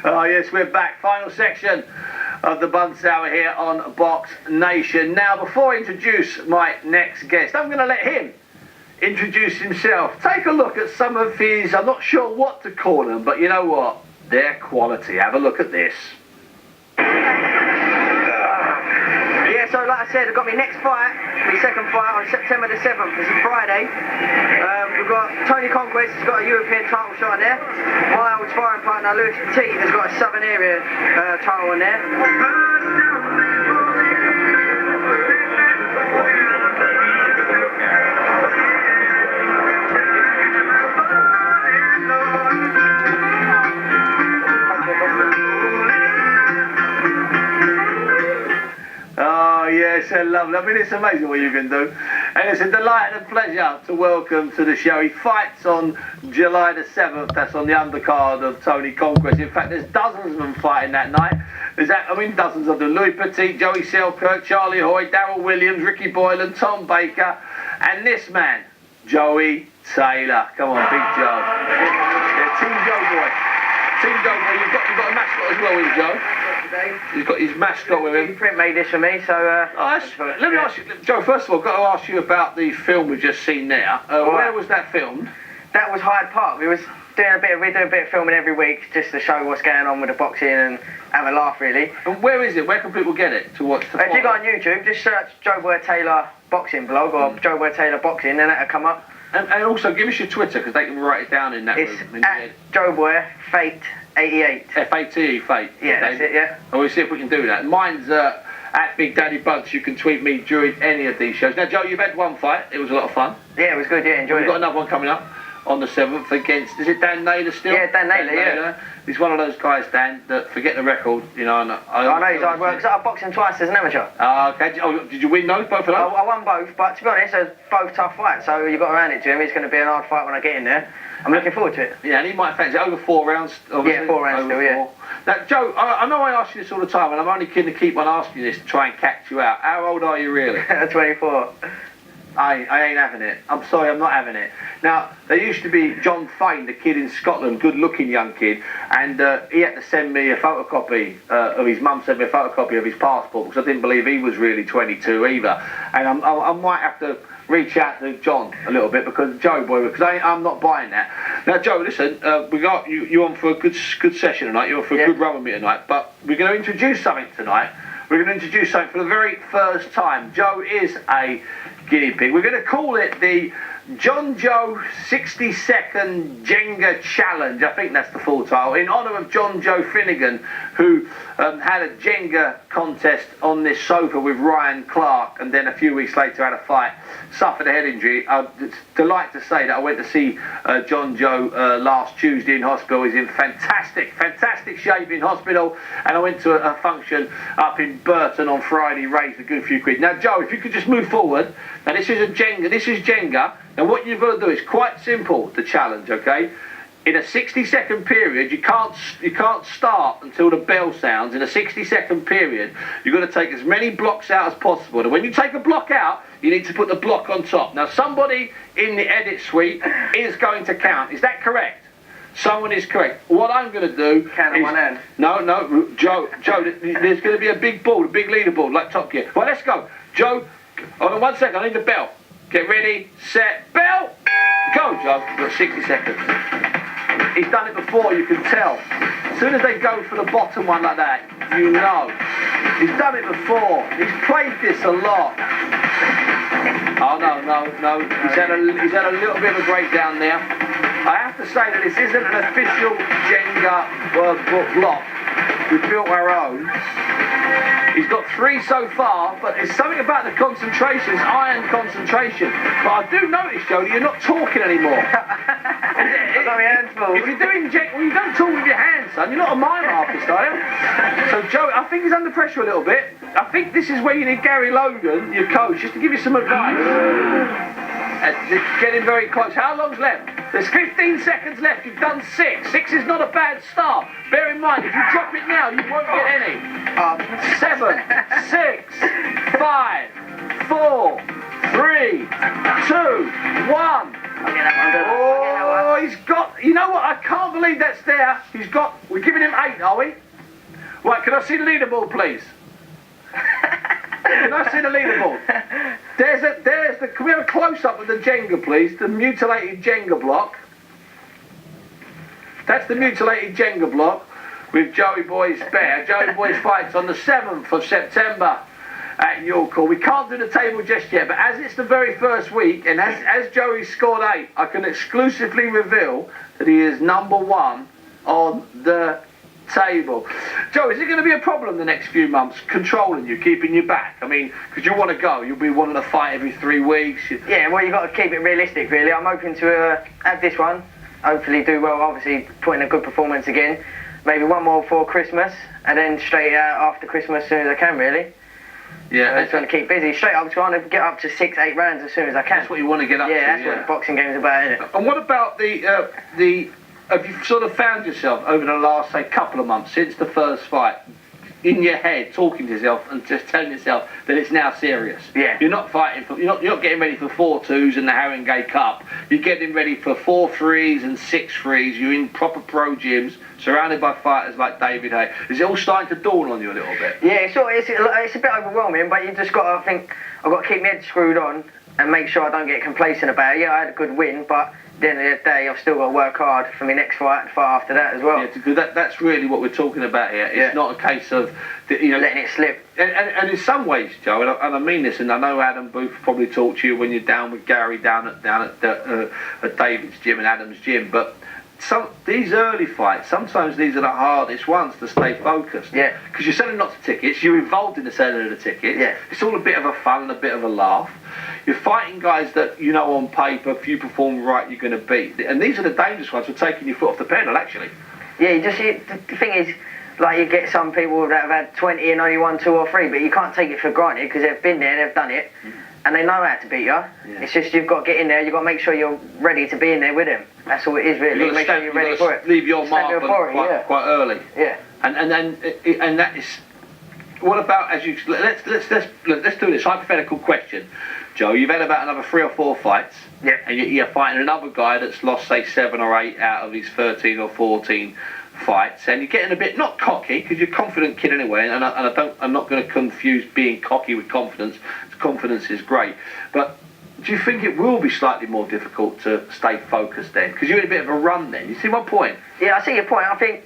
Oh yes, we're back. Final section of the Bunce Hour here on Box Nation. Now, before I introduce my next guest, I'm going to let him introduce himself. Take a look at some of his, I'm not sure what to call them, but you know what? They're quality. Have a look at this. Yeah, so like I said, I've got my next fight, my second fight on September the 7th. It's a Friday. We've got Tony Conquest, who's got a European title shot on there. My old sparring partner, Lewis Petit, has got a Southern Area title on there. Oh yes, lovely. I mean, it's amazing what you can do. And it's a delight and a pleasure to welcome to the show. He fights on July the 7th. That's on the undercard of Tony Conquest. In fact, there's dozens of them fighting that night. Dozens of them. Louis Petit, Joey Selkirk, Charlie Hoy, Darryl Williams, Ricky Boylan, Tom Baker, and this man, Joey Taylor. Come on, Big Joe. Yeah, Team Joeboy. Team Joeboy. You've got a mascot as well with Joe. He's got his mascot with him. Print made this for me, so... let me ask you, Joe, first of all, I've got to ask you about the film we've just seen there. Where was that filmed? That was Hyde Park. We do a bit of filming every week just to show what's going on with the boxing and have a laugh, really. And where is it? Where can people get it to watch the If you go on YouTube, just search Joeboy Taylor Boxing Blog or Joeboy Taylor Boxing, and that'll come up. And also, give us your Twitter, because they can write it down in that It's room. at Joeboy Fate 88. F-A-T-E, Fate. Yeah, that's it, yeah. And we'll see if we can do that. Mine's at Big Daddy Bunce. You can tweet me during any of these shows. Now, Joe, you've had one fight. It was a lot of fun. Yeah, it was good, yeah, enjoyed it. We've got another one coming up on the 7th against, is it Dan Naylor still? Yeah, Dan Naylor, yeah. He's one of those guys, Dan, that forget the record, you know. And I know he's hard work, because I've boxed him twice as an amateur. Okay. Did you win those, both of those? I won both, but to be honest, they're both tough fights, so you got to hand it to him. It's going to be an hard fight when I get in there. I'm looking forward to it. Yeah, and he might fancy over 4 rounds, obviously. Yeah, 4 rounds still, yeah. Now, Joe, I know I ask you this all the time, and I'm only going to keep on asking you this to try and catch you out. How old are you really? 24. I ain't having it. I'm sorry, I'm not having it. Now, there used to be John Fane, the kid in Scotland, good-looking young kid, and he had to send me a photocopy of his mum sent me a photocopy of his passport because I didn't believe he was really 22 either. And I might have to reach out to John a little bit because Joeboy, because I'm not buying that. Now, Joe, listen, we got you on for a good session tonight. You're on for a good run with me tonight, but we're going to introduce something tonight. We're going to introduce something for the very first time. Joe is a guinea pig. We're going to call it the John Joe 60-second Jenga Challenge. I think that's the full title, in honour of John Joe Finnegan, who had a Jenga contest on this sofa with Ryan Clark, and then a few weeks later had a fight, suffered a head injury. It's a delight to say that I went to see John Joe last Tuesday in hospital. He's in fantastic shape in hospital, and I went to a function up in Burton on Friday, raised a good few quid. Now, Joe, if you could just move forward. Now, this is Jenga. Now, what you've got to do is quite simple, the challenge, okay? In a 60-second period, you can't start until the bell sounds. In a 60-second period, you've got to take as many blocks out as possible. And when you take a block out, you need to put the block on top. Now, somebody in the edit suite is going to count. Is that correct? Someone is correct. What I'm going to do count on one hand. No, Joe, there's going to be a big ball, a big leaderboard, like Top Gear. Well, let's go. Joe, hold on 1 second, I need the bell. Get ready, set, bell! Go, Joe. You've got 60 seconds. He's done it before, you can tell. As soon as they go for the bottom one like that, you know. He's done it before. He's played this a lot. Oh, no. He's had a little bit of a breakdown there. I have to say that this isn't an official Jenga workbook block. We've built our own. He's got 3 so far, but there's something about the concentration, it's iron concentration. But I do notice, Joe, that you're not talking anymore. I've got my hands full. If you're doing well, you don't talk with your hands, son. You're not a mime artist, are you? So, Joe, I think he's under pressure a little bit. I think this is where you need Gary Logan, your coach, just to give you some advice. It's getting very close. How long's left? There's 15 seconds left. You've done 6. 6 is not a bad start. Bear in mind, if you drop it now, you won't get any. 7, 6, 5, 4, 3, 2, 1. I'll get that one. Oh, he's got. You know what? I can't believe that's there. He's got. We're giving him 8, are we? Right. Can I see the leaderboard, please? Can I see the leaderboard? There's the. Can we have a close up of the Jenga, please? The mutilated Jenga block. That's the mutilated Jenga block with Joeboy's bear. Joeboy's fights on the 7th of September at York Hall. We can't do the table just yet, but as it's the very first week, and as Joey scored 8, I can exclusively reveal that he is number 1 on the table. Joe, is it going to be a problem the next few months controlling you, keeping you back? I mean, because you want to go, you'll be wanting to fight every 3 weeks. Yeah, well, you've got to keep it realistic, really. I'm hoping to have this one, hopefully do well, obviously put in a good performance again. Maybe one more before Christmas, and then straight out after Christmas as soon as I can, really. Yeah, I'm trying to keep busy. Straight up, trying to get up to 6-8 rounds as soon as I can. That's what you want to get up to. Yeah, that's what the boxing game is about, isn't it? And what about the? Have you sort of found yourself over the last, say, couple of months since the first fight, in your head, talking to yourself and just telling yourself that it's now serious? Yeah. You're not fighting for. You're not getting ready for 4-2s and the Haringey Cup. You're getting ready for 4-3s and 6-3s. You're in proper pro gyms, surrounded by fighters like David Hay. Is it all starting to dawn on you a little bit? Yeah, it's a bit overwhelming, but you just got to think, I've got to keep my head screwed on and make sure I don't get complacent about it. Yeah, I had a good win, but at the end of the day, I've still got to work hard for my next fight and fight after that as well. Yeah, because that's really what we're talking about here. It's not a case of, letting it slip. And in some ways, Joe, and I mean this, and I know Adam Booth probably talked to you when you're down with Gary down at David's gym and Adam's gym, but these early fights, sometimes these are the hardest ones to stay focused. Yeah. Because you're selling lots of tickets, you're involved in the selling of the tickets. Yeah. It's all a bit of a fun and a bit of a laugh. You're fighting guys that you know on paper, if you perform right, you're going to beat. And these are the dangerous ones for taking your foot off the pedal, actually. Yeah, the thing is, like, you get some people that have had 20 and only won 2 or 3, but you can't take it for granted because they've been there, they've done it, and they know how to beat you. Yeah. It's just you've got to get in there, you've got to make sure you're ready to be in there with them. That's all it is, really. Make sure you're ready for it. Leave your mark quite early. Yeah. And that is. What about as you? Let's do this hypothetical question, Joe. You've had about another 3 or 4 fights. Yeah. And you're fighting another guy that's lost, say, 7 or 8 out of his 13 or 14 fights, and you're getting a bit not cocky because you're a confident kid anyway. And I'm not going to confuse being cocky with confidence. Confidence is great, but do you think it will be slightly more difficult to stay focused then? Because you're in a bit of a run then. You see my point? Yeah, I see your point. I think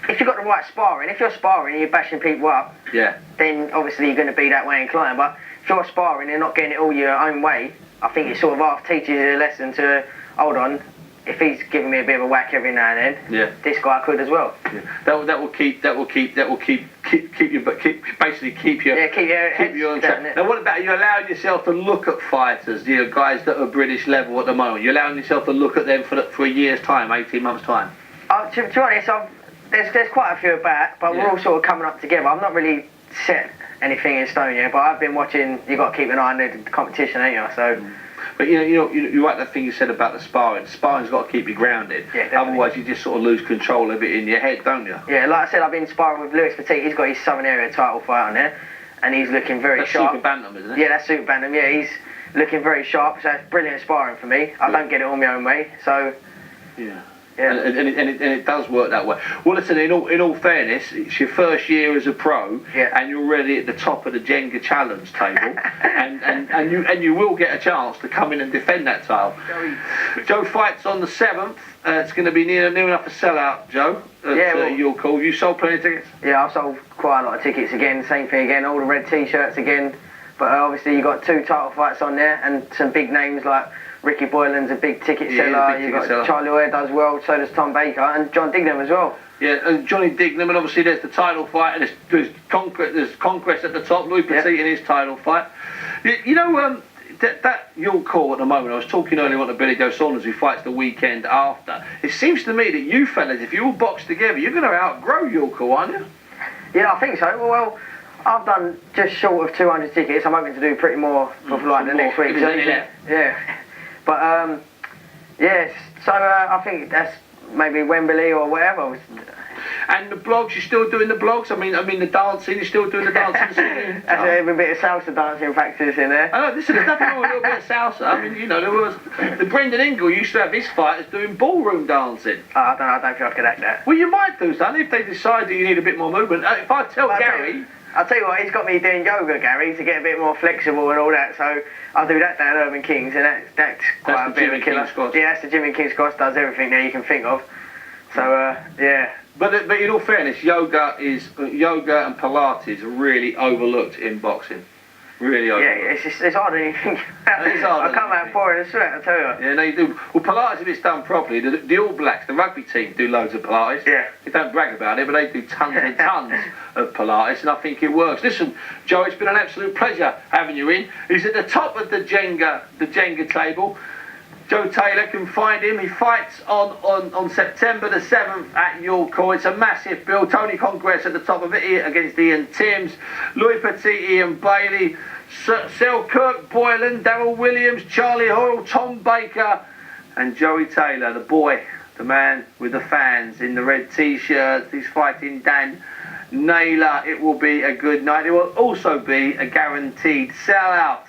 if you've got the right sparring, if you're sparring and you're bashing people up, then obviously you're going to be that way inclined. But if you're sparring and not getting it all your own way, I think it sort of half teaches you a lesson to, hold on, if he's giving me a bit of a whack every now and then, this guy could as well. Yeah. That will keep you on track. Now, what about you allowing yourself to look at fighters, guys that are British level at the moment? You're allowing yourself to look at them for a year's time, 18 months' time. To be honest, there's quite a few about, but we're all sort of coming up together. I'm not really set anything in stone yet, but I've been watching. You've got to keep an eye on the competition, ain't you? So. But you like that thing you said about the sparring. Sparring's got to keep you grounded. Yeah, otherwise, you just sort of lose control of it in your head, don't you? Yeah, like I said, I've been sparring with Lewis Petit. He's got his Southern Area title fight on there, and he's looking very sharp. That's Super Bantam, isn't it? Yeah, that's Super Bantam. Yeah, he's looking very sharp. So it's brilliant sparring for me. I don't get it all my own way, so. Yeah. And it does work that way. Well, listen, in all fairness, it's your first year as a pro, and you're already at the top of the Jenga Challenge table, and you will get a chance to come in and defend that title. Joe fights on the 7th. It's going to be near enough a sellout, Joe. Your call. You sold plenty of tickets? Yeah, I've sold quite a lot of tickets again. Same thing again. All the red T-shirts again. But obviously you got 2 title fights on there, and some big names like. Ricky Boylan's a big ticket seller. You've got Charlie Hoyer does well, so does Tom Baker, and John Dignam as well. Yeah, and Johnny Dignam, and obviously there's the title fight, and there's Conquest at the top, Louis Petit in his title fight. That your call at the moment, I was talking earlier on to Billy Joe Saunders, who fights the weekend after. It seems to me that you fellas, if you all box together, you're going to outgrow your call, aren't you? Yeah, I think so. Well, I've done just short of 200 tickets. I'm hoping to do pretty more for the next week. Yeah. But, so I think that's maybe Wembley or whatever. And the blogs, you're still doing the blogs? I mean the dancing, you're still doing the dancing? Singing? That's a bit of salsa dancing practice in there. I know, listen, there's nothing wrong with a little bit of salsa. I mean, you know, there was... The Brendan Ingle used to have his fighters doing ballroom dancing. Oh, I don't think I could act that. Well, you might do, son, if they decide that you need a bit more movement. If I tell Gary... I'll tell you what, he's got me doing yoga, Gary, to get a bit more flexible and all that, so I'll do that down at Urban Kings, and that's quite a bit of a killer. Yeah, that's the gym in King's Cross, does everything there you can think of. So, yeah. But in all fairness, yoga and Pilates are really overlooked in boxing. Really overlooked. Yeah, it's harder than you think. I come out pouring a sweat, I tell you. Yeah, no, you do. Well, Pilates, if it's done properly, the All Blacks, the rugby team, do loads of Pilates. Yeah. They don't brag about it, but they do tons and tons of Pilates, and I think it works. Listen, Joe, it's been an absolute pleasure having you in. He's at the top of the Jenga table. Joe Taylor, can find him. He fights on September the 7th at York Hall. It's a massive bill. Tony Congress at the top of it against Ian Timms, Louis Petit, Ian Bailey, Selkirk Boylan, Darryl Williams, Charlie Hoyle, Tom Baker, and Joey Taylor, the boy, the man with the fans in the red t-shirts. He's fighting Dan Naylor. It will be a good night. It will also be a guaranteed sellout.